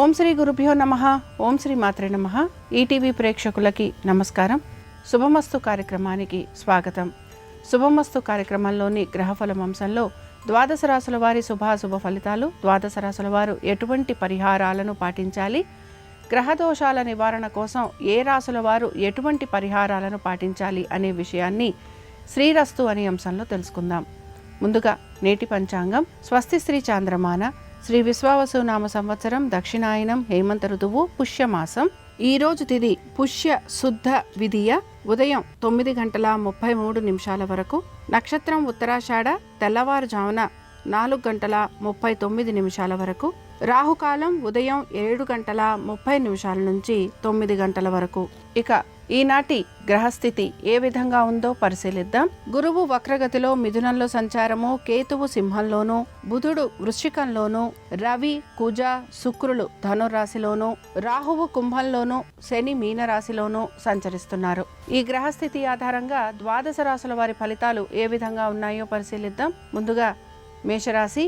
ఓం శ్రీ గురుభ్యో నమః. ఓం శ్రీ మాత్రే నమః. ఈటీవీ ప్రేక్షకులకి నమస్కారం. శుభమస్తు కార్యక్రమానికి స్వాగతం. శుభమస్తు కార్యక్రమంలోని గ్రహఫలం అంశంలో ద్వాదశ రాశుల వారి శుభాశుభ ఫలితాలు, ద్వాదశ రాశుల వారు ఎటువంటి పరిహారాలను పాటించాలి, గ్రహదోషాల నివారణ కోసం ఏ రాశుల వారు ఎటువంటి పరిహారాలను పాటించాలి అనే విషయాన్ని శ్రీరస్తు అనే అంశంలో తెలుసుకుందాం. ముందుగా నేటి పంచాంగం. స్వస్తి శ్రీ చాంద్రమాన శ్రీ విశ్వావసు నామ సంవత్సరం దక్షిణాయనం హేమంత ఋతువు పుష్యమాసం. ఈరోజు తిథి పుష్య శుద్ధ విధియ ఉదయం 9:33 వరకు. నక్షత్రం ఉత్తరాషాఢ తెల్లవారుజామున 4:39 వరకు. రాహుకాలం ఉదయం 7:30 నుంచి 9 వరకు. ఇక ఈనాటి గ్రహస్థితి ఏ విధంగా ఉందో పరిశీలిద్దాం. గురువు వక్రగతిలో మిథునంలో సంచారము, కేతువు సింహంలోను, బుధుడు వృశ్చికంలోను, రవి కుజ శుక్రులు ధనురాశిలోను, రాహువు కుంభంలోను, శని మీనరాశిలోను సంచరిస్తున్నారు. ఈ గ్రహస్థితి ఆధారంగా ద్వాదశ రాశుల వారి ఫలితాలు ఏ విధంగా ఉన్నాయో పరిశీలిద్దాం. ముందుగా మేషరాశి.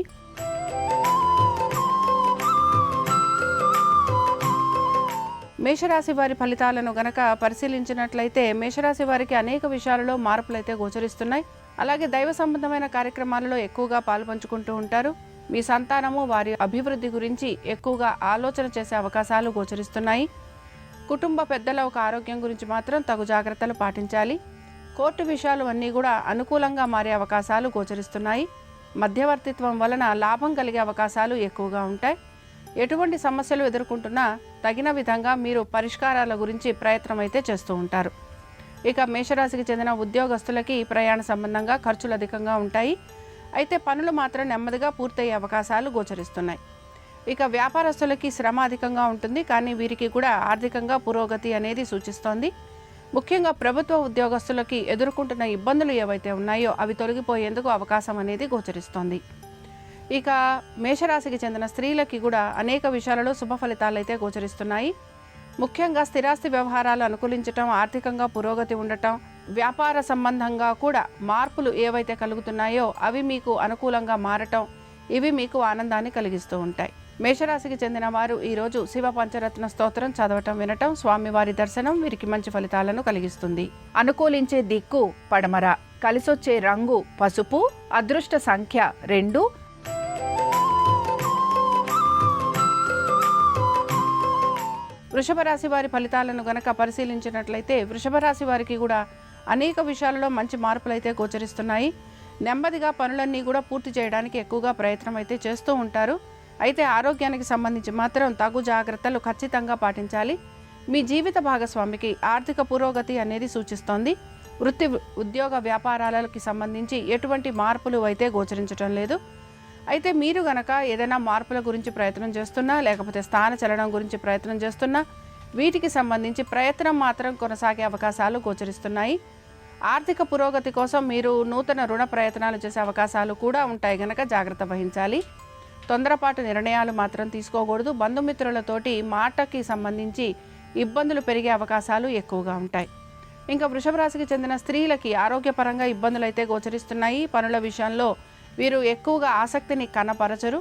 మేషరాశి వారి ఫలితాలను గనక పరిశీలించినట్లయితే మేషరాశి వారికి అనేక విషయాలలో మార్పులైతే గోచరిస్తున్నాయి. అలాగే దైవ సంబంధమైన కార్యక్రమాలలో ఎక్కువగా పాల్పంచుకుంటూ ఉంటారు. మీ సంతానము వారి అభివృద్ధి గురించి ఎక్కువగా ఆలోచన చేసే అవకాశాలు గోచరిస్తున్నాయి. కుటుంబ పెద్దల ఒక ఆరోగ్యం గురించి మాత్రం తగు జాగ్రత్తలు పాటించాలి. కోర్టు విషయాలు అన్నీ కూడా అనుకూలంగా మారే అవకాశాలు గోచరిస్తున్నాయి. మధ్యవర్తిత్వం వలన లాభం కలిగే అవకాశాలు ఎక్కువగా ఉంటాయి. ఎటువంటి సమస్యలు ఎదుర్కొంటున్నా తగిన విధంగా మీరు పరిష్కారాల గురించి ప్రయత్నం అయితే చేస్తూ ఉంటారు. ఇక మేషరాశికి చెందిన ఉద్యోగస్తులకి ప్రయాణ సంబంధంగా ఖర్చులు అధికంగా ఉంటాయి. అయితే పనులు మాత్రం నెమ్మదిగా పూర్తయ్యే అవకాశాలు గోచరిస్తున్నాయి. ఇక వ్యాపారస్తులకి శ్రమ అధికంగా ఉంటుంది, కానీ వీరికి కూడా ఆర్థికంగా పురోగతి అనేది సూచిస్తోంది. ముఖ్యంగా ప్రభుత్వ ఉద్యోగస్తులకి ఎదుర్కొంటున్న ఇబ్బందులు ఏవైతే ఉన్నాయో అవి తొలగిపోయేందుకు అవకాశం అనేది గోచరిస్తోంది. ఇక మేషరాశికి చెందిన స్త్రీలకి కూడా అనేక విషయాలలో శుభ ఫలితాలు అయితే గోచరిస్తున్నాయి. ముఖ్యంగా స్థిరాస్తి వ్యవహారాలు అనుకూలించటం, ఆర్థికంగా పురోగతి ఉండటం, వ్యాపార సంబంధంగా కూడా మార్పులు ఏవైతే కలుగుతున్నాయో అవి మీకు అనుకూలంగా మారటం, ఇవి మీకు ఆనందాన్ని కలిగిస్తూ ఉంటాయి. మేషరాశికి చెందిన వారు ఈరోజు శివ పంచరత్న స్తోత్రం చదవటం, వినటం, స్వామివారి దర్శనం వీరికి మంచి ఫలితాలను కలిగిస్తుంది. అనుకూలించే దిక్కు పడమర, కలిసొచ్చే రంగు పసుపు, అదృష్ట సంఖ్య 2. వృషభ రాశి వారి ఫలితాలను గనక పరిశీలించినట్లయితే వృషభ రాశి వారికి కూడా అనేక విషయాలలో మంచి మార్పులు అయితే గోచరిస్తున్నాయి. నెమ్మదిగా పనులన్నీ కూడా పూర్తి చేయడానికి ఎక్కువగా ప్రయత్నం అయితే చేస్తూ ఉంటారు. అయితే ఆరోగ్యానికి సంబంధించి మాత్రం తగు జాగ్రత్తలు ఖచ్చితంగా పాటించాలి. మీ జీవిత భాగస్వామికి ఆర్థిక పురోగతి అనేది సూచిస్తోంది. వృత్తి ఉద్యోగ వ్యాపారాలకి సంబంధించి ఎటువంటి మార్పులు అయితే గోచరించడం లేదు. అయితే మీరు గనక ఏదైనా మార్పుల గురించి ప్రయత్నం చేస్తున్నా, లేకపోతే స్థాన చలనం గురించి ప్రయత్నం చేస్తున్నా, వీటికి సంబంధించి ప్రయత్నం మాత్రం కొనసాగే అవకాశాలు గోచరిస్తున్నాయి. ఆర్థిక పురోగతి కోసం మీరు నూతన రుణ ప్రయత్నాలు చేసే అవకాశాలు కూడా ఉంటాయి గనక జాగ్రత్త వహించాలి. తొందరపాటు నిర్ణయాలు మాత్రం తీసుకోకూడదు. బంధుమిత్రులతోటి మాటకి సంబంధించి ఇబ్బందులు పెరిగే అవకాశాలు ఎక్కువగా ఉంటాయి. ఇంకా వృషభ రాశికి చెందిన స్త్రీలకి ఆరోగ్యపరంగా ఇబ్బందులు అయితే గోచరిస్తున్నాయి. పనుల విషయంలో వీరు ఎక్కువగా ఆసక్తిని కనపరచరు.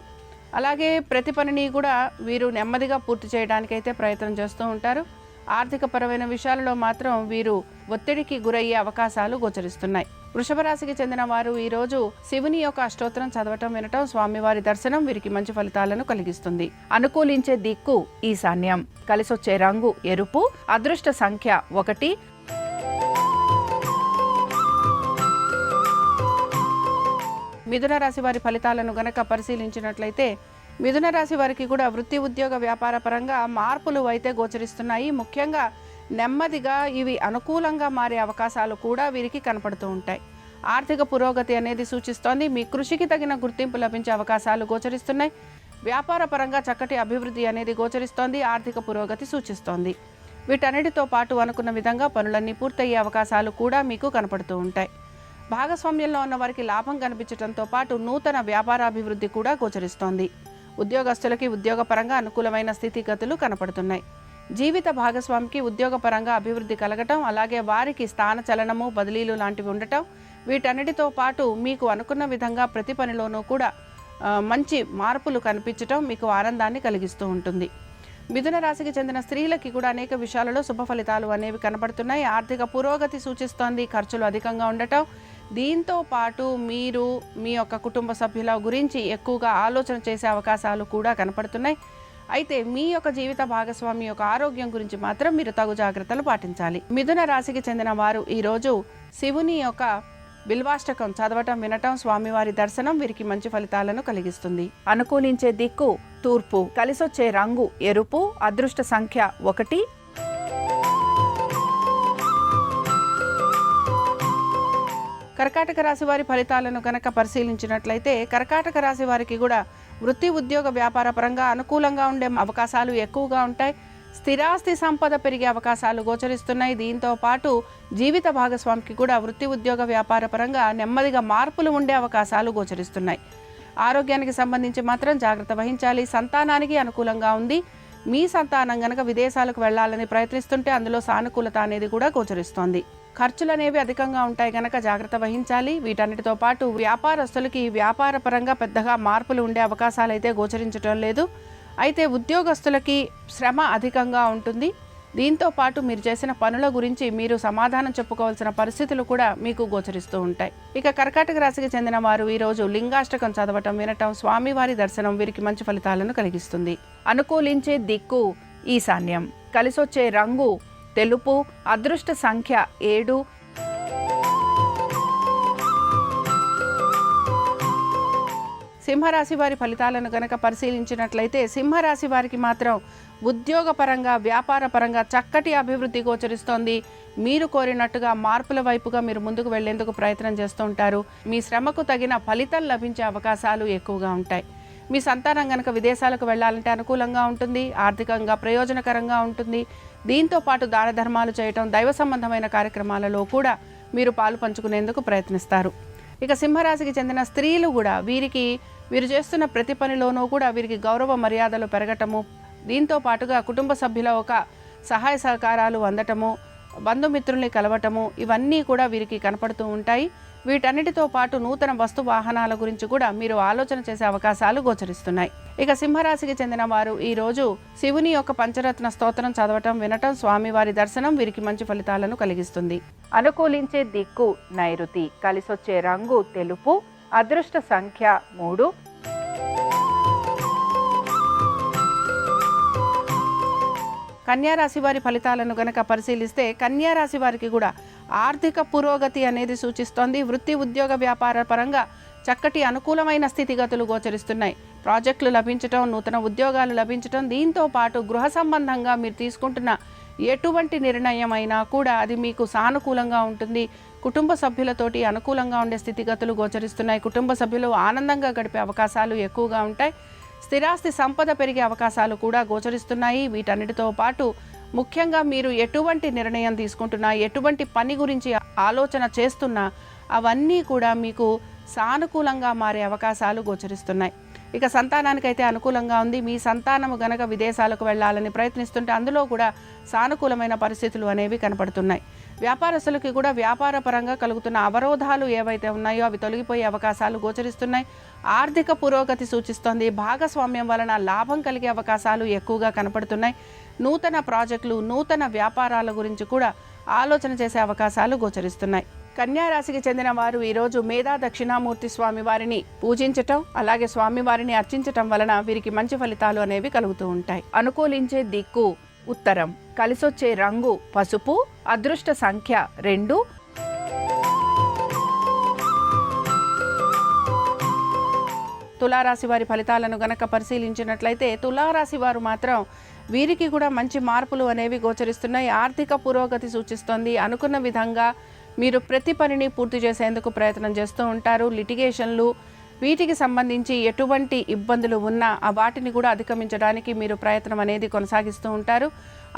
అలాగే ప్రతి పనిని కూడా వీరు నెమ్మదిగా పూర్తి చేయడానికైతే ప్రయత్నం చేస్తూ ఉంటారు. ఆర్థిక పరమైన విషయాలలో మాత్రం వీరు ఒత్తిడికి గురయ్యే అవకాశాలు గోచరిస్తున్నాయి. వృషభ రాశికి చెందిన వారు ఈరోజు శివుని యొక్క అష్టోత్తరం చదవటం, వినటం, స్వామివారి దర్శనం వీరికి మంచి ఫలితాలను కలిగిస్తుంది. అనుకూలించే దిక్కు ఈశాన్యం, కలిసొచ్చే రంగు ఎరుపు, అదృష్ట సంఖ్య 1. మిథున రాశి వారి ఫలితాలను గనక పరిశీలించినట్లయితే మిథున రాశి వారికి కూడా వృత్తి ఉద్యోగ వ్యాపార పరంగా మార్పులు అయితే గోచరిస్తున్నాయి. ముఖ్యంగా నెమ్మదిగా ఇవి అనుకూలంగా మారే అవకాశాలు కూడా వీరికి కనపడుతూ ఉంటాయి. ఆర్థిక పురోగతి అనేది సూచిస్తోంది. మీ కృషికి తగిన గుర్తింపు లభించే అవకాశాలు గోచరిస్తున్నాయి. వ్యాపార పరంగా చక్కటి అభివృద్ధి అనేది గోచరిస్తోంది. ఆర్థిక పురోగతి సూచిస్తోంది. వీటన్నిటితో పాటు అనుకున్న విధంగా పనులన్నీ పూర్తయ్యే అవకాశాలు కూడా మీకు కనపడుతూ ఉంటాయి. భాగస్వామ్యంలో ఉన్న వారికి లాభం కనిపించడంతో పాటు నూతన వ్యాపారాభివృద్ధి కూడా గోచరిస్తోంది. ఉద్యోగస్తులకి ఉద్యోగపరంగా అనుకూలమైన స్థితిగతులు కనపడుతున్నాయి. జీవిత భాగస్వామికి ఉద్యోగపరంగా అభివృద్ధి కలగటం, అలాగే వారికి స్థాన చలనము, బదిలీలు లాంటివి ఉండటం, వీటన్నిటితో పాటు మీకు అనుకున్న విధంగా ప్రతి పనిలోనూ కూడా మంచి మార్పులు కనిపించటం మీకు ఆనందాన్ని కలిగిస్తూ ఉంటుంది. మిథున రాశికి చెందిన స్త్రీలకి కూడా అనేక విషయాలలో శుభ ఫలితాలు అనేవి కనబడుతున్నాయి. ఆర్థిక పురోగతి సూచిస్తోంది. ఖర్చులు అధికంగా ఉండటం, దీంతో పాటు మీరు మీ యొక్క కుటుంబ సభ్యుల గురించి ఎక్కువగా ఆలోచన చేసే అవకాశాలు కూడా కనపడుతున్నాయి. అయితే మీ యొక్క జీవిత భాగస్వామి యొక్క ఆరోగ్యం గురించి మాత్రం మీరు తగు జాగ్రత్తలు పాటించాలి. మిథున రాశికి చెందిన వారు ఈరోజు శివుని యొక్క బిల్వాష్టకం చదవటం, వినటం, స్వామివారి దర్శనం వీరికి మంచి ఫలితాలను కలిగిస్తుంది. అనుకూలించే దిక్కు తూర్పు, కలిసొచ్చే రంగు ఎరుపు, అదృష్ట సంఖ్య 1. కర్కాటక రాశి వారి ఫలితాలను కనుక పరిశీలించినట్లయితే కర్కాటక రాశి వారికి కూడా వృత్తి, ఉద్యోగ, వ్యాపార పరంగా అనుకూలంగా ఉండే అవకాశాలు ఎక్కువగా ఉంటాయి. స్థిరాస్తి సంపద పెరిగే అవకాశాలు గోచరిస్తున్నాయి. దీంతో పాటు జీవిత భాగస్వామికి కూడా వృత్తి, ఉద్యోగ, వ్యాపార పరంగా నెమ్మదిగా మార్పులు ఉండే అవకాశాలు గోచరిస్తున్నాయి. ఆరోగ్యానికి సంబంధించి మాత్రం జాగ్రత్త వహించాలి. సంతానానికి అనుకూలంగా ఉంది. మీ సంతానం గనక విదేశాలకు వెళ్లాలని ప్రయత్నిస్తుంటే అందులో సానుకూలత అనేది కూడా గోచరిస్తోంది. ఖర్చులు అనేవి అధికంగా ఉంటాయి కనుక జాగ్రత్త వహించాలి. వీటన్నిటితో పాటు వ్యాపారస్తులకి వ్యాపార పరంగా పెద్దగా మార్పులు ఉండే అవకాశాలు అయితే గోచరించడం లేదు. అయితే ఉద్యోగస్తులకి శ్రమ అధికంగా ఉంటుంది. దీంతో పాటు మీరు చేసిన పనుల గురించి మీరు సమాధానం చెప్పుకోవాల్సిన పరిస్థితులు కూడా మీకు గోచరిస్తూ ఉంటాయి. ఇక కర్కాటక రాశికి చెందిన వారు ఈరోజు లింగాష్టకం చదవటం, వినటం, స్వామివారి దర్శనం వీరికి మంచి ఫలితాలను కలిగిస్తుంది. అనుకూలించే దిక్కు ఈశాన్యం, కలిసొచ్చే రంగు తెలుపు, అదృష్ట సంఖ్య 7. సింహరాశి వారి ఫలితాలను గనక పరిశీలించినట్లయితే సింహరాశి వారికి మాత్రం ఉద్యోగపరంగా, వ్యాపార పరంగా చక్కటి అభివృద్ధి గోచరిస్తోంది. మీరు కోరినట్టుగా మార్పుల వైపుగా మీరు ముందుకు వెళ్లేందుకు ప్రయత్నం చేస్తూ ఉంటారు. మీ శ్రమకు తగిన ఫలితం లభించే అవకాశాలు ఎక్కువగా ఉంటాయి. మీ సంతానం గనక విదేశాలకు వెళ్లాలంటే అనుకూలంగా ఉంటుంది. ఆర్థికంగా ప్రయోజనకరంగా ఉంటుంది. దీంతో పాటు దాన ధర్మాలు చేయటం, దైవ సంబంధమైన కార్యక్రమాలలో కూడా మీరు పాలు పంచుకునేందుకు ప్రయత్నిస్తారు. ఇక సింహరాశికి చెందిన స్త్రీలు కూడా వీరు చేస్తున్న ప్రతి పనిలోనూ కూడా వీరికి గౌరవ మర్యాదలు పెరగటము, దీంతో పాటుగా కుటుంబ సభ్యుల ఒక సహాయ సహకారాలు అందటము, బంధుమిత్రుల్ని కలవటము, ఇవన్నీ కూడా వీరికి కనపడుతూ ఉంటాయి. వీటన్నిటితో పాటు నూతన వస్తు వాహనాల గురించి కూడా మీరు ఆలోచన చేసే అవకాశాలు గోచరిస్తున్నాయి. ఇక సింహరాశికి చెందిన వారు ఈరోజు శివుని యొక్క పంచరత్న స్తోత్రం చదవటం, వినటం, స్వామివారి దర్శనం వీరికి మంచి ఫలితాలను కలిగిస్తుంది. అనుకూలించే దిక్కు నైరుతి, కలిసొచ్చే రంగు తెలుపు, అదృష్ట సంఖ్య 3. కన్యారాశి వారి ఫలితాలను గనక పరిశీలిస్తే కన్యారాశి వారికి కూడా ఆర్థిక పురోగతి అనేది సూచిస్తోంది. వృత్తి, ఉద్యోగ, వ్యాపార పరంగా చక్కటి అనుకూలమైన స్థితిగతులు గోచరిస్తున్నాయి. ప్రాజెక్టులు లభించటం, నూతన ఉద్యోగాలు లభించటం, దీంతో పాటు గృహ సంబంధంగా మీరు తీసుకుంటున్న ఎటువంటి నిర్ణయం అయినా కూడా అది మీకు సానుకూలంగా ఉంటుంది. కుటుంబ సభ్యులతోటి అనుకూలంగా ఉండే స్థితిగతులు గోచరిస్తున్నాయి. కుటుంబ సభ్యులు ఆనందంగా గడిపే అవకాశాలు ఎక్కువగా ఉంటాయి. స్థిరాస్తి సంపద పెరిగే అవకాశాలు కూడా గోచరిస్తున్నాయి. వీటన్నిటితో పాటు ముఖ్యంగా మీరు ఎటువంటి నిర్ణయం తీసుకుంటున్నా, ఎటువంటి పని గురించి ఆలోచన చేస్తున్నా అవన్నీ కూడా మీకు సానుకూలంగా మారే అవకాశాలు గోచరిస్తున్నాయి. ఇక సంతానానికైతే అనుకూలంగా ఉంది. మీ సంతానము గనక విదేశాలకు వెళ్ళాలని ప్రయత్నిస్తుంటే అందులో కూడా సానుకూలమైన పరిస్థితులు అనేవి కనపడుతున్నాయి. వ్యాపారస్తులకి కూడా వ్యాపార పరంగా కలుగుతున్న అవరోధాలు ఏవైతే ఉన్నాయో అవి తొలగిపోయే అవకాశాలు గోచరిస్తున్నాయి. ఆర్థిక పురోగతి సూచిస్తోంది. భాగస్వామ్యం వలన లాభం కలిగే అవకాశాలు ఎక్కువగా కనపడుతున్నాయి. నూతన ప్రాజెక్టులు, నూతన వ్యాపారాల గురించి కూడా ఆలోచన చేసే అవకాశాలు గోచరిస్తున్నాయి. కన్యారాశికి చెందిన వారు ఈరోజు మేధా దక్షిణామూర్తి స్వామి వారిని పూజించటం, అలాగే స్వామివారిని అర్చించటం వలన వీరికి మంచి ఫలితాలు అనేవి కలుగుతూ ఉంటాయి. అనుకూలించే దిక్కు ఉత్తరం, కలిసొచ్చే రంగు పసుపు, అదృష్ట సంఖ్య 2. తులారాశి వారి ఫలితాలను గనక పరిశీలించినట్లయితే తులారాశి వారు మాత్రం వీరికి కూడా మంచి మార్పులు అనేవి గోచరిస్తున్నాయి. ఆర్థిక పురోగతి సూచిస్తోంది. అనుకున్న విధంగా మీరు ప్రతి పనిని పూర్తి చేసేందుకు ప్రయత్నం చేస్తూ ఉంటారు. లిటిగేషన్లు, వీటికి సంబంధించి ఎటువంటి ఇబ్బందులు ఉన్నా వాటిని కూడా అధిగమించడానికి మీరు ప్రయత్నం అనేది కొనసాగిస్తూ ఉంటారు.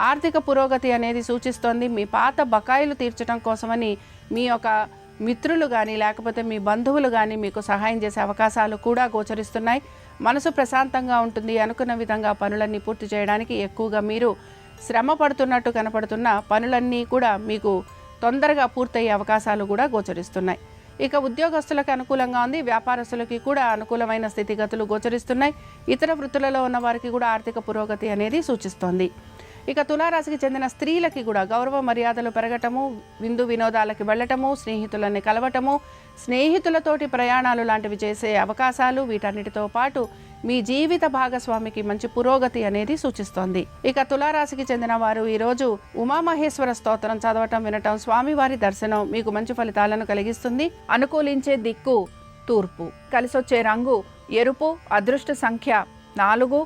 ఆర్థిక పురోగతి అనేది సూచిస్తోంది. మీ పాత బకాయిలు తీర్చడం కోసమని మీ యొక్క మిత్రులు కానీ లేకపోతే మీ బంధువులు కానీ మీకు సహాయం చేసే అవకాశాలు కూడా గోచరిస్తున్నాయి. మనసు ప్రశాంతంగా ఉంటుంది. అనుకున్న విధంగా పనులన్నీ పూర్తి చేయడానికి ఎక్కువగా మీరు శ్రమ పడుతున్నట్టు కనపడుతున్న పనులన్నీ కూడా మీకు తొందరగా పూర్తయ్యే అవకాశాలు కూడా గోచరిస్తున్నాయి. ఇక ఉద్యోగస్తులకు అనుకూలంగా ఉంది, వ్యాపారస్తులకి కూడా అనుకూలమైన స్థితిగతులు గోచరిస్తున్నాయి. ఇతర వృత్తులలో ఉన్న వారికి కూడా ఆర్థిక పురోగతి అనేది సూచిస్తోంది. ఇక తులారాశికి చెందిన స్త్రీలకి కూడా గౌరవ మర్యాదలు పెరగటము, విందు వినోదాలకి వెళ్ళటము, స్నేహితులని కలవటము, స్నేహితులతోటి ప్రయాణాలు లాంటివి చేసే అవకాశాలు, వీటన్నిటితో పాటు మీ జీవిత భాగస్వామికి మంచి పురోగతి అనేది సూచిస్తోంది. ఇక తులారాశికి చెందిన వారు ఈరోజు ఉమామహేశ్వర స్తోత్రం చదవటం, వినటం, స్వామివారి దర్శనం మీకు మంచి ఫలితాలను కలిగిస్తుంది. అనుకూలించే దిక్కు తూర్పు, కలిసొచ్చే రంగు ఎరుపు, అదృష్ట సంఖ్య 4.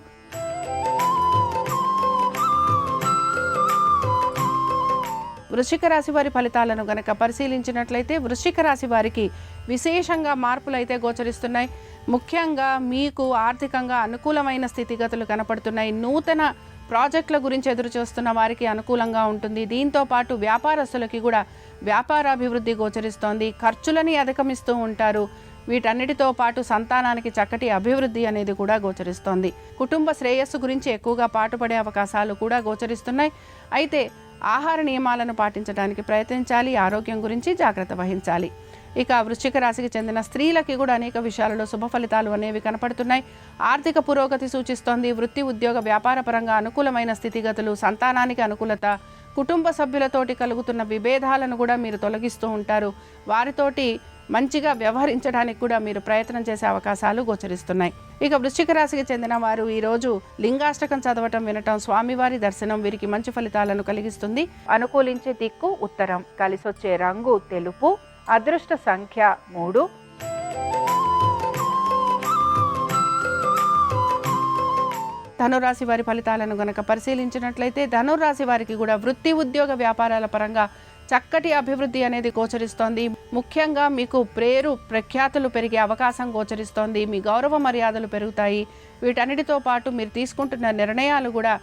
వృశ్చిక రాశి వారి ఫలితాలను గనక పరిశీలించినట్లయితే వృశ్చిక రాశి వారికి విశేషంగా మార్పులు అయితే గోచరిస్తున్నాయి. ముఖ్యంగా మీకు ఆర్థికంగా అనుకూలమైన స్థితిగతులు కనపడుతున్నాయి. నూతన ప్రాజెక్టుల గురించి ఎదురు చూస్తున్న వారికి అనుకూలంగా ఉంటుంది. దీంతో పాటు వ్యాపారస్తులకి కూడా వ్యాపారాభివృద్ధి గోచరిస్తోంది. ఖర్చులని అధిగమిస్తూ ఉంటారు. వీటన్నిటితో పాటు సంతానానికి చక్కటి అభివృద్ధి అనేది కూడా గోచరిస్తోంది. కుటుంబ శ్రేయస్సు గురించి ఎక్కువగా పాటుపడే అవకాశాలు కూడా గోచరిస్తున్నాయి. అయితే ఆహార నియమాలను పాటించడానికి ప్రయత్నించాలి. ఆరోగ్యం గురించి జాగ్రత్త వహించాలి. ఇక వృశ్చిక రాశికి చెందిన స్త్రీలకి కూడా అనేక విషయాలలో శుభ ఫలితాలు అనేవి కనపడుతున్నాయి. ఆర్థిక పురోగతి సూచిస్తోంది. వృత్తి, ఉద్యోగ, వ్యాపార పరంగా అనుకూలమైన స్థితిగతులు, సంతానానికి అనుకూలత, కుటుంబ సభ్యులతోటి కలుగుతున్న విభేదాలను కూడా మీరు తొలగిస్తూ ఉంటారు. వారితోటి మంచిగా వ్యవహరించడానికి కూడా మీరు ప్రయత్నం చేసే అవకాశాలు గోచరిస్తున్నాయి. ఇక వృశ్చిక రాశికి చెందిన వారు ఈరోజు లింగాష్టకం చదవటం, వినటం, స్వామివారి దర్శనం వీరికి మంచి ఫలితాలను కలిగిస్తుంది. అనుకూలించే దిక్కు ఉత్తరం, కలిసొచ్చే రంగు తెలుపు, అదృష్ట సంఖ్య 3. ధనురాశి వారి ఫలితాలను గనక పరిశీలించినట్లయితే ధనురాశి వారికి కూడా వృత్తి, ఉద్యోగ, వ్యాపారాల పరంగా చక్కటి అభివృద్ధి అనేది గోచరిస్తోంది. ముఖ్యంగా మీకు పేరు ప్రఖ్యాతులు పెరిగే అవకాశం గోచరిస్తోంది. మీ గౌరవ మర్యాదలు పెరుగుతాయి. వీటన్నిటితో పాటు మీరు తీసుకుంటున్న నిర్ణయాలు కూడా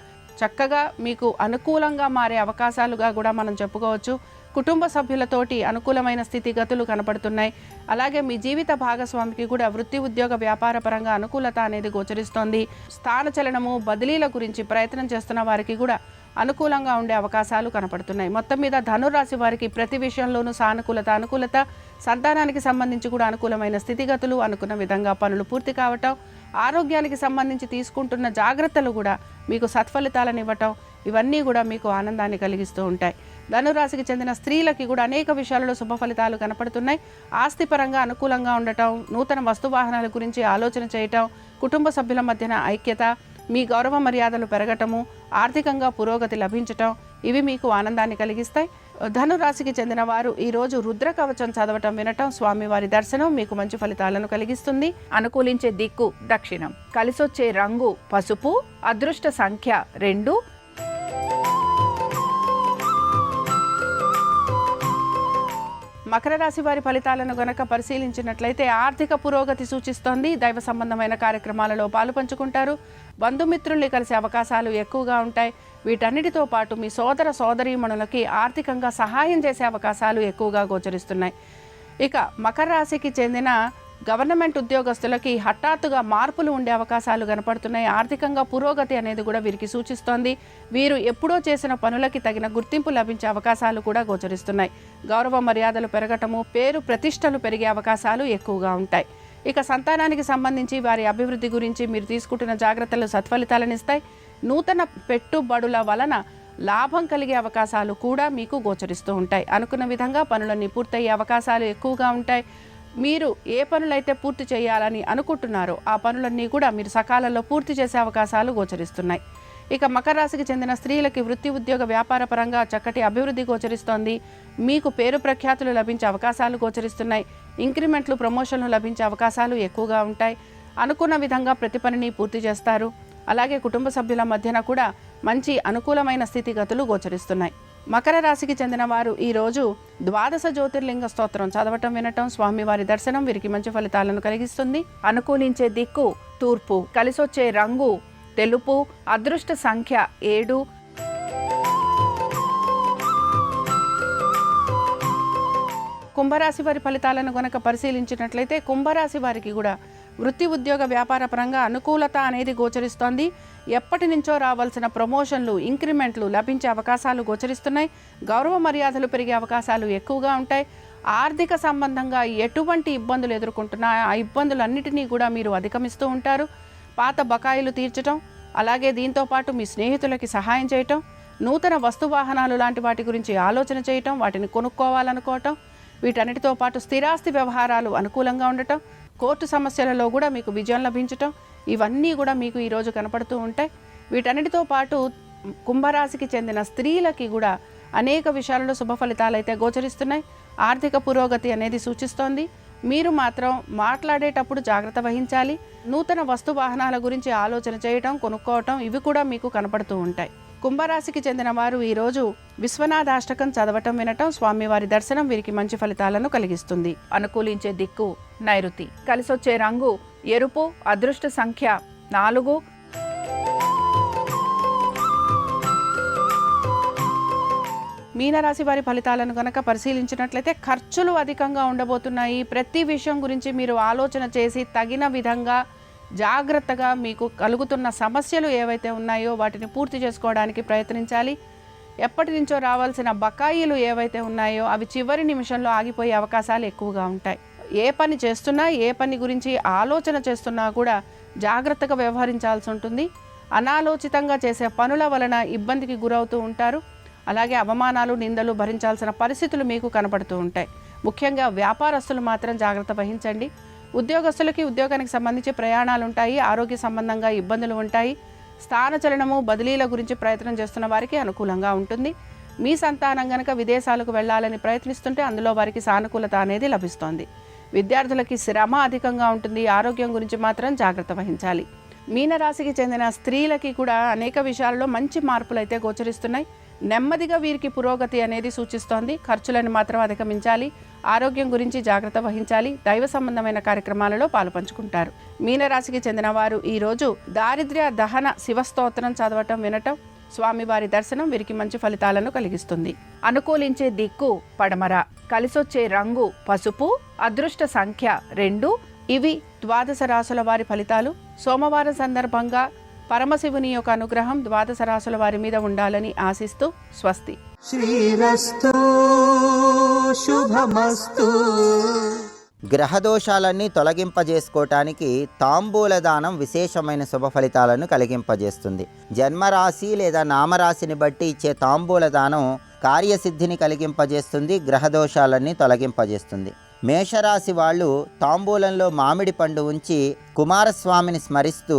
చక్కగా మీకు అనుకూలంగా మారే అవకాశాలుగా కూడా మనం చెప్పుకోవచ్చు. కుటుంబ సభ్యులతోటి అనుకూలమైన స్థితిగతులు కనపడుతున్నాయి. అలాగే మీ జీవిత భాగస్వామికి కూడా వృత్తి, ఉద్యోగ, వ్యాపార పరంగా అనుకూలత అనేది గోచరిస్తోంది. స్థానచలనము, బదిలీల గురించి ప్రయత్నం చేస్తున్న వారికి కూడా అనుకూలంగా ఉండే అవకాశాలు కనపడుతున్నాయి. మొత్తం మీద ధనురాశి వారికి ప్రతి విషయంలోనూ అనుకూలత, సంతానానికి సంబంధించి కూడా అనుకూలమైన స్థితిగతులు, అనుకున్న విధంగా పనులు పూర్తి కావటం, ఆరోగ్యానికి సంబంధించి తీసుకుంటున్న జాగ్రత్తలు కూడా మీకు సత్ఫలితాలను ఇవ్వటం, ఇవన్నీ కూడా మీకు ఆనందాన్ని కలిగిస్తూ ఉంటాయి. ధనురాశికి చెందిన స్త్రీలకి కూడా అనేక విషయాలలో శుభ ఫలితాలు కనపడుతున్నాయి. ఆస్తిపరంగా అనుకూలంగా ఉండటం, నూతన వస్తువాహనాల గురించి ఆలోచన చేయటం, కుటుంబ సభ్యుల మధ్యన ఐక్యత, మీ గౌరవ మర్యాదలు పెరగటము, ఆర్థికంగా పురోగతి లభించటం, ఇవి మీకు ఆనందాన్ని కలిగిస్తాయి. ధనురాశికి చెందిన వారు ఈరోజు రుద్ర కవచం చదవటం, వినటం, స్వామివారి దర్శనం మీకు మంచి ఫలితాలను కలిగిస్తుంది. అనుకూలించే దిక్కు దక్షిణం, కలిసొచ్చే రంగు పసుపు, అదృష్ట సంఖ్య 2. మకర రాశి వారి ఫలితాలను గనక పరిశీలించినట్లయితే ఆర్థిక పురోగతి సూచిస్తోంది. దైవ సంబంధమైన కార్యక్రమాలలో పాలు పంచుకుంటారు. బంధుమిత్రుల్ని కలిసే అవకాశాలు ఎక్కువగా ఉంటాయి. వీటన్నిటితో పాటు మీ సోదర సోదరీమణులకి ఆర్థికంగా సహాయం చేసే అవకాశాలు ఎక్కువగా గోచరిస్తున్నాయి. ఇక మకర రాశికి చెందిన గవర్నమెంట్ ఉద్యోగస్తులకి హఠాత్తుగా మార్పులు ఉండే అవకాశాలు కనపడుతున్నాయి. ఆర్థికంగా పురోగతి అనేది కూడా వీరికి సూచిస్తోంది. వీరు ఎప్పుడో చేసిన పనులకి తగిన గుర్తింపు లభించే అవకాశాలు కూడా గోచరిస్తున్నాయి. గౌరవ మర్యాదలు పెరగటము, పేరు ప్రతిష్టలు పెరిగే అవకాశాలు ఎక్కువగా ఉంటాయి. ఇక సంతానానికి సంబంధించి వారి అభివృద్ధి గురించి మీరు తీసుకుంటున్న జాగ్రత్తలు సత్ఫలితాలను ఇస్తాయి. నూతన పెట్టుబడుల వలన లాభం కలిగే అవకాశాలు కూడా మీకు గోచరిస్తూ ఉంటాయి. అనుకున్న విధంగా పనులన్నీ పూర్తయ్యే అవకాశాలు ఎక్కువగా ఉంటాయి. మీరు ఏ పనులైతే పూర్తి చేయాలని అనుకుంటున్నారో ఆ పనులన్నీ కూడా మీరు సకాలంలో పూర్తి చేసే అవకాశాలు గోచరిస్తున్నాయి. ఇక మకర రాశికి చెందిన స్త్రీలకి వృత్తి, ఉద్యోగ, వ్యాపార పరంగా చక్కటి అభివృద్ధి గోచరిస్తోంది. మీకు పేరు ప్రఖ్యాతులు లభించే అవకాశాలు గోచరిస్తున్నాయి. ఇంక్రిమెంట్లు, ప్రమోషన్లు లభించే అవకాశాలు ఎక్కువగా ఉంటాయి. అనుకున్న విధంగా ప్రతి పనిని పూర్తి చేస్తారు. అలాగే కుటుంబ సభ్యుల మధ్యన కూడా మంచి అనుకూలమైన స్థితిగతులు గోచరిస్తున్నాయి. మకర రాశికి చెందిన వారు ఈరోజు 12 జ్యోతిర్లింగ స్తోత్రం చదవటం, వినటం, స్వామివారి దర్శనం వీరికి మంచి ఫలితాలను కలిగిస్తుంది. అనుకూలించే దిక్కు తూర్పు, కలిసొచ్చే రంగు తెలుపు, అదృష్ట సంఖ్య 7. కుంభరాశి వారి ఫలితాలను గనక పరిశీలించినట్లయితే కుంభరాశి వారికి కూడా వృత్తి, ఉద్యోగ, వ్యాపార పరంగా అనుకూలత అనేది గోచరిస్తోంది. ఎప్పటి నుంచో రావాల్సిన ప్రమోషన్లు, ఇంక్రిమెంట్లు లభించే అవకాశాలు గోచరిస్తున్నాయి. గౌరవ మర్యాదలు పెరిగే అవకాశాలు ఎక్కువగా ఉంటాయి. ఆర్థిక సంబంధంగా ఎటువంటి ఇబ్బందులు ఎదుర్కొంటున్నా ఆ ఇబ్బందులన్నిటినీ కూడా మీరు అధిగమిస్తూ ఉంటారు. పాత బకాయిలు తీర్చడం, అలాగే దీంతోపాటు మీ స్నేహితులకి సహాయం చేయటం, నూతన వస్తువాహనాలు లాంటి వాటి గురించి ఆలోచన చేయటం, వాటిని కొనుక్కోవాలనుకోవటం, వీటన్నిటితో పాటు స్థిరాస్తి వ్యవహారాలు అనుకూలంగా ఉండటం, కోర్టు సమస్యలలో కూడా మీకు విజయం లభించటం, ఇవన్నీ కూడా మీకు ఈరోజు కనపడుతూ ఉంటాయి. వీటన్నిటితో పాటు కుంభరాశికి చెందిన స్త్రీలకి కూడా అనేక విషయాలలో శుభ ఫలితాలు అయితే గోచరిస్తున్నాయి. ఆర్థిక పురోగతి అనేది సూచిస్తోంది. మీరు మాత్రం మాట్లాడేటప్పుడు జాగ్రత్త వహించాలి. నూతన వస్తు వాహనాల గురించి ఆలోచన చేయటం, కొనుక్కోవటం, ఇవి కూడా మీకు కనపడుతూ ఉంటాయి. కుంభరాశికి చెందిన వారు ఈరోజు విశ్వనాథాష్టకం చదవటం, వినటం, స్వామివారి దర్శనం వీరికి మంచి ఫలితాలను కలిగిస్తుంది. అనుకూలించే దిక్కు నైరుతి. కలిసొచ్చే రంగు ఎరుపు. అదృష్ట సంఖ్య 4. మీనరాశి వారి ఫలితాలను కనుక పరిశీలించినట్లయితే ఖర్చులు అధికంగా ఉండబోతున్నాయి. ప్రతి విషయం గురించి మీరు ఆలోచన చేసి తగిన విధంగా జాగ్రత్తగా మీకు కలుగుతున్న సమస్యలు ఏవైతే ఉన్నాయో వాటిని పూర్తి చేసుకోవడానికి ప్రయత్నించాలి. ఎప్పటి నుంచో రావాల్సిన బకాయిలు ఏవైతే ఉన్నాయో అవి చివరి నిమిషంలో ఆగిపోయే అవకాశాలు ఎక్కువగా ఉంటాయి. ఏ పని చేస్తున్నా, ఏ పని గురించి ఆలోచన చేస్తున్నా కూడా జాగ్రత్తగా వ్యవహరించాల్సి ఉంటుంది. అనాలోచితంగా చేసే పనుల వలన ఇబ్బందికి గురవుతూ ఉంటారు. అలాగే అవమానాలు, నిందలు భరించాల్సిన పరిస్థితులు మీకు కనపడుతూ ఉంటాయి. ముఖ్యంగా వ్యాపారస్తులు మాత్రం జాగ్రత్త వహించండి. ఉద్యోగస్తులకి ఉద్యోగానికి సంబంధించి ప్రయాణాలు ఉంటాయి. ఆరోగ్య సంబంధంగా ఇబ్బందులు ఉంటాయి. స్థానచలనము, బదిలీల గురించి ప్రయత్నం చేస్తున్న వారికి అనుకూలంగా ఉంటుంది. మీ సంతానం గనక విదేశాలకు వెళ్ళాలని ప్రయత్నిస్తుంటే అందులో వారికి సానుకూలత అనేది లభిస్తోంది. విద్యార్థులకి శ్రమ అధికంగా ఉంటుంది. ఆరోగ్యం గురించి మాత్రం జాగ్రత్త వహించాలి. మీనరాశికి చెందిన స్త్రీలకి కూడా అనేక విషయాలలో మంచి మార్పులు అయితే గోచరిస్తున్నాయి. నెమ్మదిగా వీరికి పురోగతి అనేది సూచిస్తోంది. ఖర్చులను మాత్రం అధిగమించాలి. ఆరోగ్యం గురించి జాగ్రత్త వహించాలి. దైవ సంబంధమైన కార్యక్రమాలలో పాలుపంచుకుంటారు. మీనరాశికి చెందిన వారు ఈరోజు దారిద్ర్య దహన శివస్తోత్రం చదవటం, వినటం, స్వామివారి దర్శనం వీరికి మంచి ఫలితాలను కలిగిస్తుంది. అనుకూలించే దిక్కు పడమర. కలిసొచ్చే రంగు పసుపు. అదృష్ట సంఖ్య 2. ఇవి ద్వాదశ రాశుల వారి ఫలితాలు. సోమవారం సందర్భంగా పరమశివుని యొక్క అనుగ్రహం ద్వాదశ రాశుల వారి మీద ఉండాలని ఆశిస్తూ స్వస్తి. శ్రీరస్తు శుభమస్తు. గ్రహదోషాలన్నీ తొలగింపజేసుకోవటానికి తాంబూల దానం విశేషమైన శుభ ఫలితాలను కలిగింపజేస్తుంది. జన్మరాశి లేదా నామరాశిని బట్టి ఇచ్చే తాంబూల దానం కార్యసిద్ధిని కలిగింపజేస్తుంది. గ్రహదోషాలన్నీ తొలగింపజేస్తుంది. మేషరాశి వాళ్ళు తాంబూలంలో మామిడి పండు ఉంచి కుమారస్వామిని స్మరిస్తూ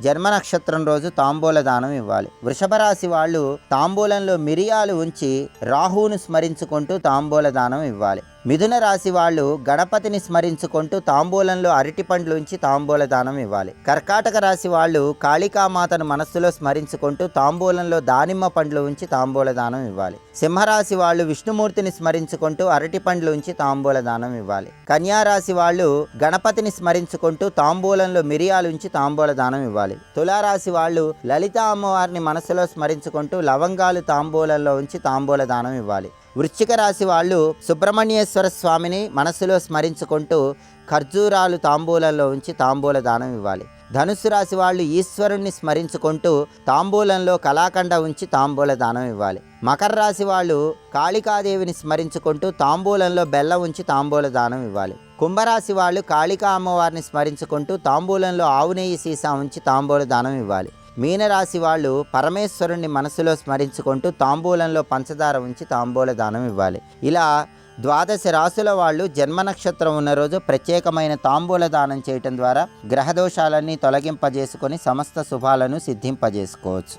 జన్మ నక్షత్రం రోజు తాంబూల దానం ఇవ్వాలి. వృషభ రాశి వాళ్ళు తాంబూలంలో మిరియాలు ఉంచి రాహువును స్మరించుకుంటూ తాంబూల దానం ఇవ్వాలి. మిథున రాశి వాళ్ళు గణపతిని స్మరించుకుంటూ తాంబూలంలో అరటి పండ్లు ఉంచి తాంబూల దానం ఇవ్వాలి. కర్కాటక రాశి వాళ్ళు కాళికామాతను మనస్సులో స్మరించుకుంటూ తాంబూలంలో దానిమ్మ పండ్లు ఉంచి తాంబూల దానం ఇవ్వాలి. సింహరాశి వాళ్ళు విష్ణుమూర్తిని స్మరించుకుంటూ అరటి పండ్లు ఉంచి తాంబూల దానం ఇవ్వాలి. కన్యారాశి వాళ్ళు గణపతిని స్మరించుకుంటూ తాంబూలంలో మిరియాలు ఉంచి తాంబూల దానం ఇవ్వాలి. తులారాశి వాళ్ళు లలిత అమ్మవారిని మనసులో స్మరించుకుంటూ లవంగాలు తాంబూలంలో ఉంచి తాంబూల దానం ఇవ్వాలి. వృశ్చిక రాశి వాళ్ళు సుబ్రహ్మణ్యేశ్వర స్వామిని మనసులో స్మరించుకుంటూ ఖర్జూరాలు తాంబూలంలో ఉంచి తాంబూల దానం ఇవ్వాలి. ధనుస్సు రాశి వాళ్ళు ఈశ్వరుణ్ణి స్మరించుకుంటూ తాంబూలంలో కళాఖండ ఉంచి తాంబూల దానం ఇవ్వాలి. మకర రాశి వాళ్ళు కాళికాదేవిని స్మరించుకుంటూ తాంబూలంలో బెల్లం ఉంచి తాంబూల దానం ఇవ్వాలి. కుంభరాశి వాళ్ళు కాళికా అమ్మవారిని స్మరించుకుంటూ తాంబూలంలో ఆవు నెయ్యి సీసా ఉంచి తాంబూల దానం ఇవ్వాలి. మీనరాశి వాళ్ళు పరమేశ్వరుణ్ణి మనసులో స్మరించుకుంటూ తాంబూలంలో పంచదార ఉంచి తాంబూల దానం ఇవ్వాలి. ఇలా ద్వాదశ రాశుల వాళ్ళు జన్మ నక్షత్రం ఉన్న రోజు ప్రత్యేకమైన తాంబూల దానం చేయటం ద్వారా గ్రహదోషాలన్నీ తొలగింపజేసుకొని సమస్త శుభాలను సిద్ధింపజేసుకోవచ్చు.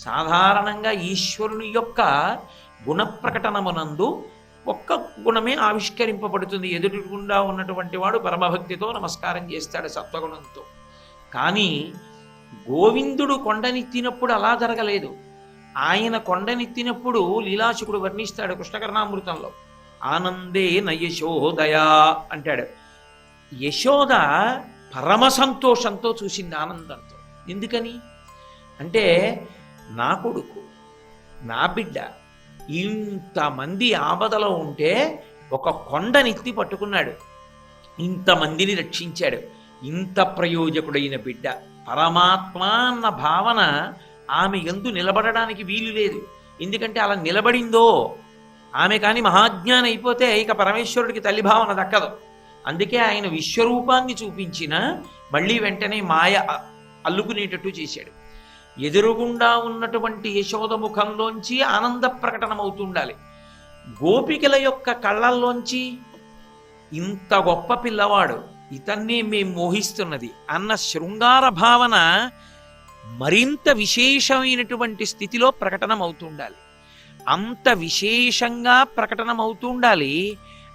సాధారణంగా ఈశ్వరుని యొక్క గుణప్రకటనమునందు ఒక్క గుణమే ఆవిష్కరింపబడుతుంది. ఎదురుగుండా ఉన్నటువంటి వాడు పరమభక్తితో నమస్కారం చేస్తాడు సత్వగుణంతో. కానీ గోవిందుడు కొండనెత్తినప్పుడు అలా జరగలేదు. ఆయన కొండనెత్తినప్పుడు లీలాశుకుడు వర్ణిస్తాడు కృష్ణకర్ణామృతంలో. ఆనందే నయశోదయా అంటాడు. యశోద పరమ సంతోషంతో చూసింది, ఆనందంతో. ఎందుకని అంటే నా కొడుకు, నా బిడ్డ ఇంతమంది ఆపదలో ఉంటే ఒక కొండనెత్తి పట్టుకున్నాడు. ఇంతమందిని రక్షించాడు. ఇంత ప్రయోజకుడైన బిడ్డ పరమాత్మ అన్న భావన ఆమె యందు నిలబడడానికి వీలు లేదు. ఎందుకంటే అలా నిలబడిందో ఆమె కానీ మహాజ్ఞాని అయిపోతే ఇక పరమేశ్వరుడికి తల్లి భావన దక్కదు. అందుకే ఆయన విశ్వరూపాన్ని చూపించిన మళ్ళీ వెంటనే మాయ అల్లుకునేటట్టు చేశాడు. ఎదురుగుండా ఉన్నటువంటి యశోద ముఖంలోంచి ఆనంద ప్రకటనమవుతుండాలి. గోపికల యొక్క కళ్ళల్లోంచి ఇంత గొప్ప పిల్లవాడు, ఇతన్నే మేం మోహిస్తున్నది అన్న శృంగార భావన మరింత విశేషమైనటువంటి స్థితిలో ప్రకటనమవుతుండాలి. అంత విశేషంగా ప్రకటనమవుతుండాలి.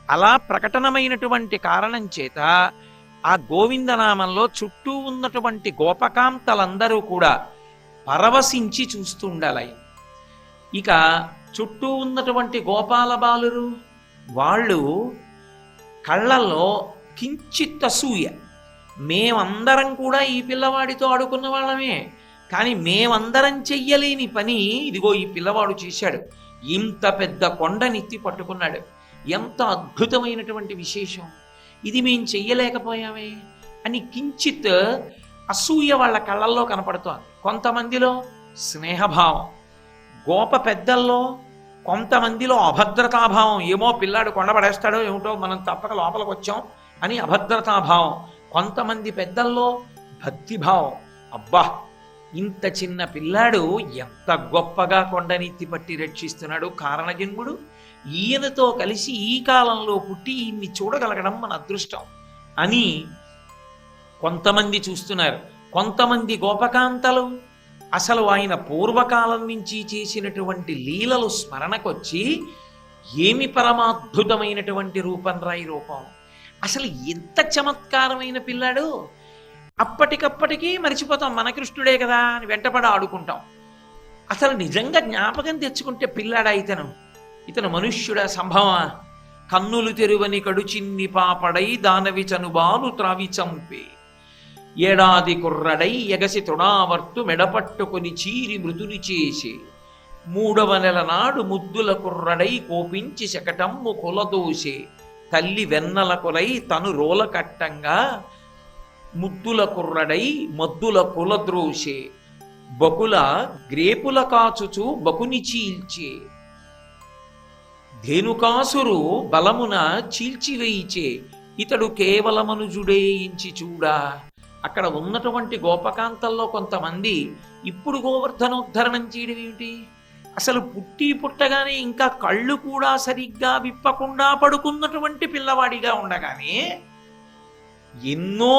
అలా ప్రకటనమైనటువంటి కారణం చేత ఆ గోవిందనామంలో చుట్టూ ఉన్నటువంటి గోపకాంతలందరూ కూడా పరవశించి చూస్తూ ఉండాలి. ఇక చుట్టూ ఉన్నటువంటి గోపాల బాలురు వాళ్ళు కళ్ళల్లో కించిత్ అసూయ. మేమందరం కూడా ఈ పిల్లవాడితో ఆడుకున్న వాళ్ళమే, కానీ మేమందరం చెయ్యలేని పని ఇదిగో ఈ పిల్లవాడు చేశాడు. ఇంత పెద్ద కొండనెత్తి పట్టుకున్నాడు. ఎంత అద్భుతమైనటువంటి విశేషం ఇది, మేం చెయ్యలేకపోయామే అని కించిత్ అసూయ వాళ్ళ కళ్ళల్లో కనపడుతోంది. కొంతమందిలో స్నేహభావం, గోప పెద్దల్లో కొంతమందిలో అభద్రతాభావం. ఏమో పిల్లాడు కొండపడేస్తాడో ఏమిటో, మనం తప్పక లోపలికి వచ్చాం అని అభద్రతాభావం. కొంతమంది పెద్దల్లో భక్తిభావం. అబ్బా, ఇంత చిన్న పిల్లాడు ఎంత గొప్పగా కొండనెత్తి పట్టి రక్షిస్తున్నాడు కారణజన్ముడు. ఈయనతో కలిసి ఈ కాలంలో పుట్టి ఈయన్ని చూడగలగడం మన అదృష్టం అని కొంతమంది చూస్తున్నారు. కొంతమంది గోపకాంతలు అసలు ఆయన పూర్వకాలం నుంచి చేసినటువంటి లీలలు స్మరణకొచ్చి ఏమి పరమాద్భుతమైనటువంటి రూపం రాయి రూపం, అసలు ఎంత చమత్కారమైన పిల్లాడు, అప్పటికప్పటికీ మరిచిపోతాం మన కృష్ణుడే కదా అని వెంటపడి ఆడుకుంటాం. అసలు నిజంగా జ్ఞాపకం తెచ్చుకుంటే పిల్లాడా ఇతను మనుష్యుడా సంభవమా? కన్నులు తెరువని కడుచిన్ని పాపడై దానవి చనుబాలు త్రావి చంపే ఏడాది కుర్రడై ఎగసి తొడావర్తు మెడపట్టుకుని చీరి మృతుని చేసి 3వ నెల నాడు ముద్దుల కుర్రడై కోపించి శకటమ్ము కులదోసే తల్లి వెన్నల కొలై తను రోల కట్టంగా ముద్దుల కుర్రడై మద్దుల కులద్రోసే బకుల గ్రేపుల కాచుచు బకుని చీల్చే ధేనుకాసురు బలమున చీల్చివేయిచే ఇతడు కేవలమనుజుడే ఇంచి చూడా. అక్కడ ఉన్నటువంటి గోపకాంతల్లో కొంతమంది ఇప్పుడు గోవర్ధనోద్ధరణం చేయడం ఏమిటి, అసలు పుట్టగానే ఇంకా కళ్ళు కూడా సరిగ్గా విప్పకుండా పడుకున్నటువంటి పిల్లవాడిగా ఉండగానే ఎన్నో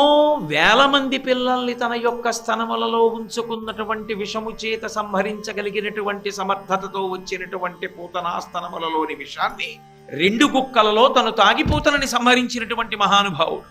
వేల మంది పిల్లల్ని తన యొక్క స్తనములలో ఉంచుకున్నటువంటి విషము చేత సంహరించగలిగినటువంటి సమర్థతతో వచ్చినటువంటి పూతనా స్తనములలోని విషాన్ని 2 గుక్కలలో తను తాగి పూతనని సంహరించినటువంటి మహానుభావుడు.